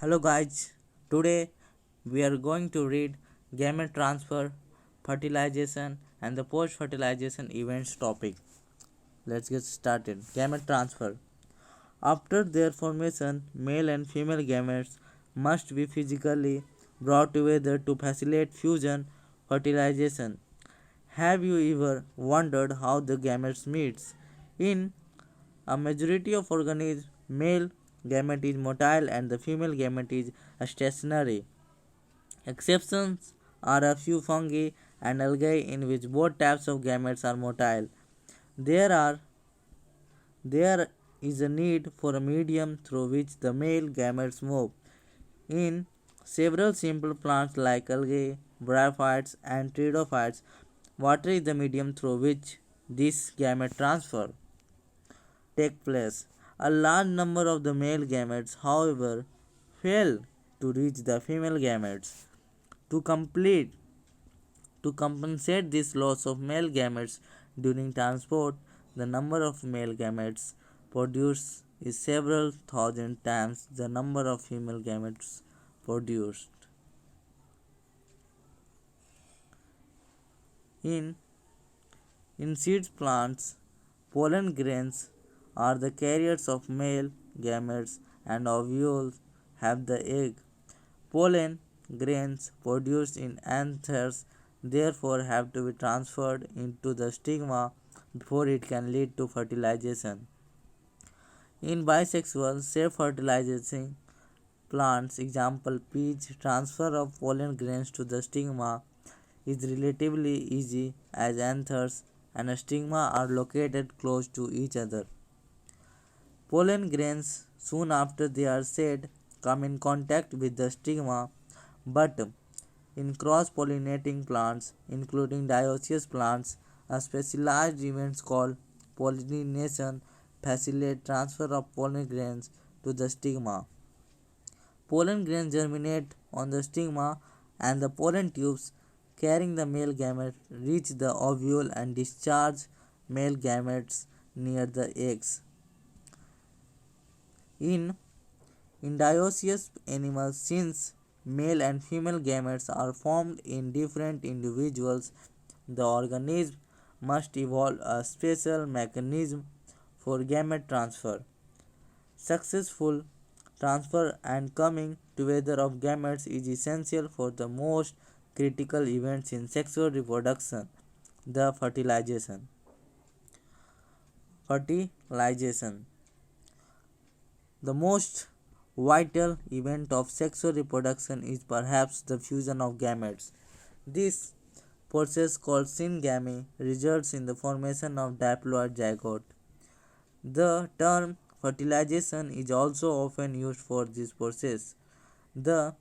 Hello guys, today we are going to read gamete transfer, fertilization and the post-fertilization events topic. Let's get started. Gamete transfer. After their formation, male and female gametes must be physically brought together to facilitate fusion fertilization. Have you ever wondered how the gametes meet? In a majority of organisms, male gamete is motile and the female gamete is stationary. Exceptions are a few fungi and algae in which both types of gametes are motile. There are there is a need for a medium through which the male gametes move. In several simple plants like algae, bryophytes, and pteridophytes, water is the medium through which this gamete transfer take place. A large number of the male gametes, however, fail to reach the female gametes. To complete To compensate this loss of male gametes during transport, the number of male gametes produced is several thousand times the number of female gametes produced. In in seed plants, pollen grains are the carriers of male gametes and ovules have the egg. Pollen grains produced in anthers therefore have to be transferred into the stigma before it can lead to fertilization. In bisexual self-fertilizing plants, example peach, transfer of pollen grains to the stigma is relatively easy as anthers and stigma are located close to each other. Pollen grains, soon after they are shed, come in contact with the stigma, but in cross-pollinating plants, including dioecious plants, a specialized event called pollination facilitates transfer of pollen grains to the stigma. Pollen grains germinate on the stigma and the pollen tubes carrying the male gamete reach the ovule and discharge male gametes near the eggs. In dioecious animals, since male and female gametes are formed in different individuals, the organism must evolve a special mechanism for gamete transfer. Successful transfer and coming together of gametes is essential for the most critical events in sexual reproduction, the fertilization. Fertilization. The most vital event of sexual reproduction is perhaps the fusion of gametes. This process called syngamy results in the formation of diploid zygote. The term fertilization is also often used for this process. The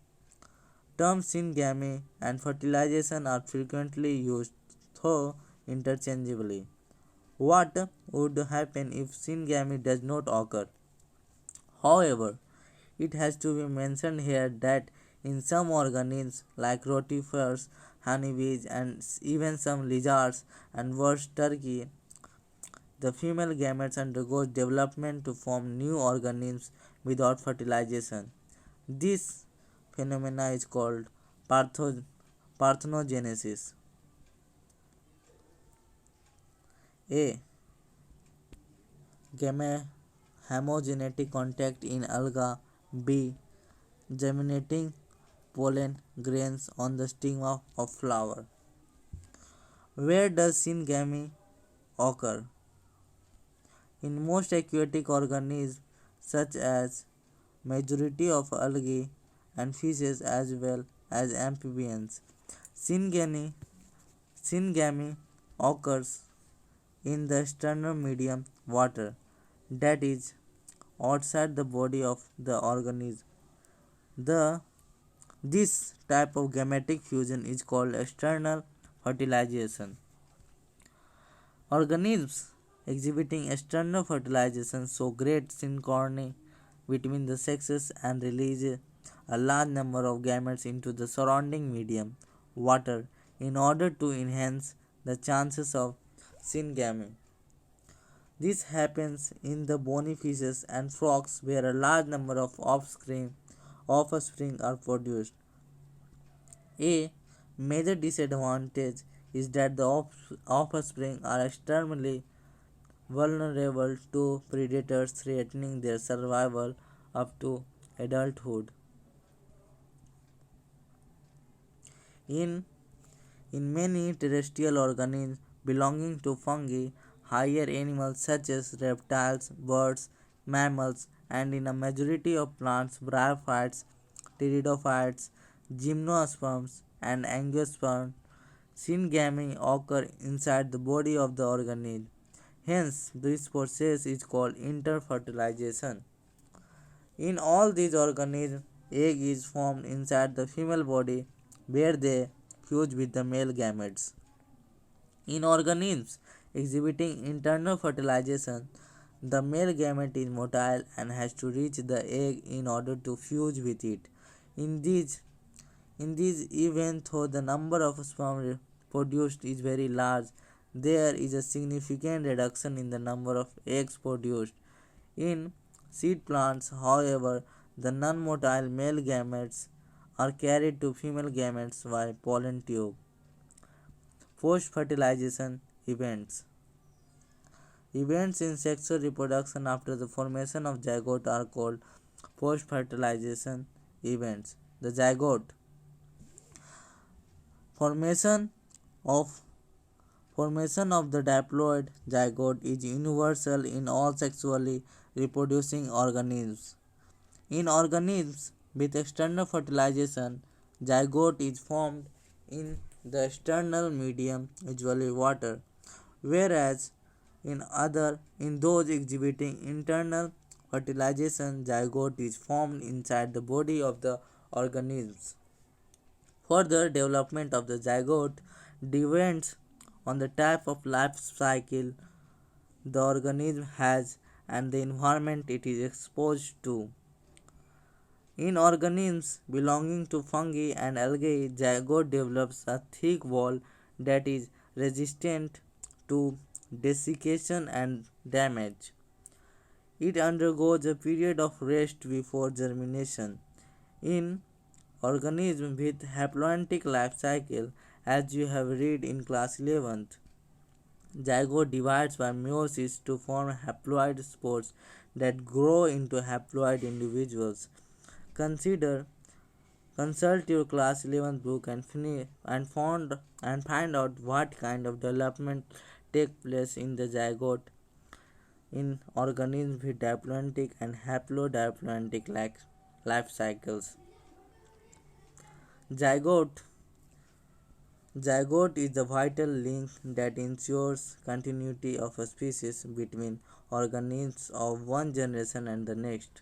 terms syngamy and fertilization are frequently used, though interchangeably. What would happen if syngamy does not occur? However, it has to be mentioned here that in some organisms like rotifers, honeybees, and even some lizards and worse turkey, the female gametes undergoes development to form new organisms without fertilization. This phenomena is called parthenogenesis. A. Homogenetic contact in alga. B. Germinating pollen grains on the stigma of flower. Where does syngamy occur? In most aquatic organisms such as majority of algae and fishes as well as amphibians. Syngamy, syngamy occurs in the external medium water, that is, outside the body of the organism. This type of gametic fusion is called external fertilization. Organisms exhibiting external fertilization show great synchrony between the sexes and release a large number of gametes into the surrounding medium, water, in order to enhance the chances of syngamy. This happens in the bony fishes and frogs where a large number of offspring offspring are produced. A major disadvantage is that the offspring are extremely vulnerable to predators, threatening their survival up to adulthood. In In many terrestrial organisms belonging to fungi, higher animals such as reptiles, birds, mammals, and in a majority of plants, bryophytes, pteridophytes, gymnosperms, and angiosperms, syngamy occur inside the body of the organism. Hence, this process is called interfertilization. In all these organisms, egg is formed inside the female body where they fuse with the male gametes. In organisms exhibiting internal fertilization, the male gamete is motile and has to reach the egg in order to fuse with it. In these in these events, though the number of sperm produced is very large, there is a significant reduction in the number of eggs produced. In seed plants, however, the non-motile male gametes are carried to female gametes by pollen tube. Post-fertilization events. Events in sexual reproduction after the formation of zygote are called post-fertilization events. The zygote formation of formation of the diploid zygote is universal in all sexually reproducing organisms. In organisms with external fertilization, zygote is formed in the external medium, usually water, whereas in those exhibiting internal fertilization, zygote is formed inside the body of the organisms. Further development of the zygote depends on the type of life cycle the organism has and the environment it is exposed to. In organisms belonging to fungi and algae, zygote develops a thick wall that is resistant to desiccation and damage. It undergoes a period of rest before germination. In organisms with haplontic life cycle, as you have read in class 11th, zygote divides by meiosis to form haploid spores that grow into haploid individuals. Consider Consult your class 11th book and find out what kind of development take place in the zygote in organisms with diplomatic and haplodiplomatic life cycles. Zygote Zygote is the vital link that ensures continuity of a species between organisms of one generation and the next.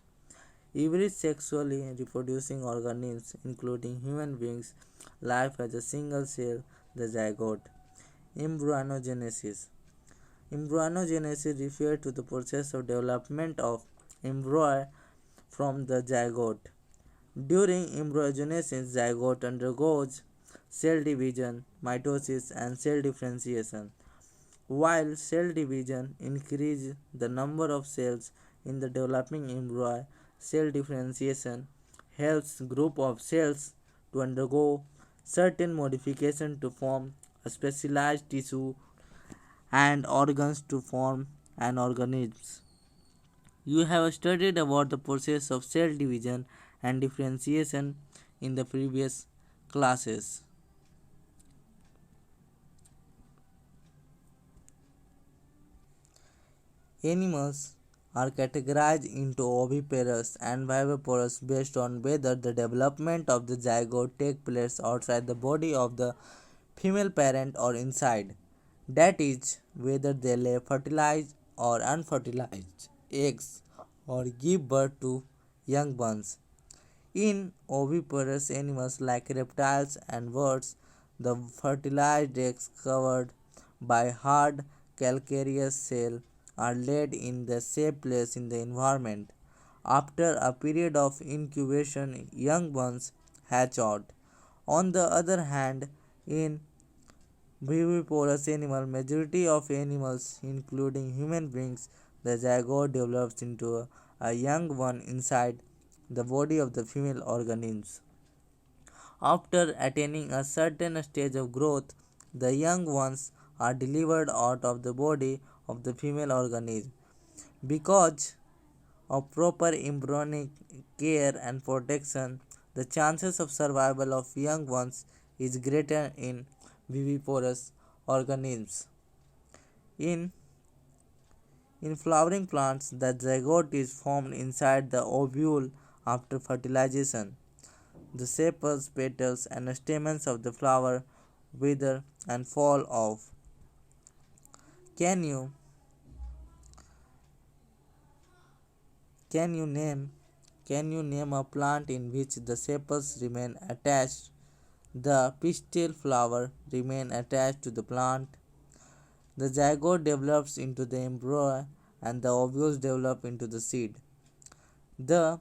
Every sexually reproducing organism, including human beings, live as a single cell, the zygote. Embryogenesis. Embryogenesis refers to the process of development of embryo from the zygote. During embryogenesis, zygote undergoes cell division, mitosis, and cell differentiation. While cell division increases the number of cells in the developing embryo, cell differentiation helps group of cells to undergo certain modification to form a specialized tissue and organs to form an organism. You have studied about the process of cell division and differentiation in the previous classes. Animals are categorized into oviparous and viviparous based on whether the development of the zygote takes place outside the body of the female parent or inside. That is, whether they lay fertilized or unfertilized eggs or give birth to young ones. In oviparous animals like reptiles and birds, the fertilized eggs covered by hard calcareous shell are laid in the safe place in the environment. After a period of incubation, young ones hatch out. On the other hand, in viviparous animal, majority of animals, including human beings, the zygote develops into a young one inside the body of the female organisms. After attaining a certain stage of growth, the young ones are delivered out of the body of the female organism. Because of proper embryonic care and protection, the chances of survival of young ones is greater in viviparous organisms. In in flowering plants, the zygote is formed inside the ovule after fertilization. The sepals, petals, and stamens of the flower wither and fall off. Can you can you name can you name a plant in which the sepals remain attached, the pistil flower remain attached to the plant, the zygote develops into the embryo, and the ovules develop into the seed. The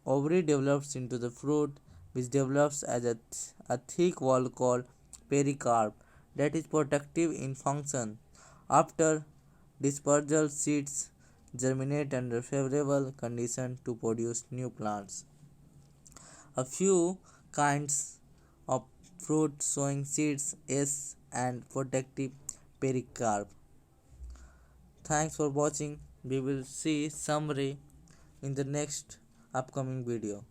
ovary develops into the fruit, which develops as a thick wall called pericarp that is protective in function. After dispersal, seeds germinate under favorable conditions to produce new plants. A few kinds of fruit showing seeds S and protective pericarp. Thanks for watching. We will see summary in the next upcoming video.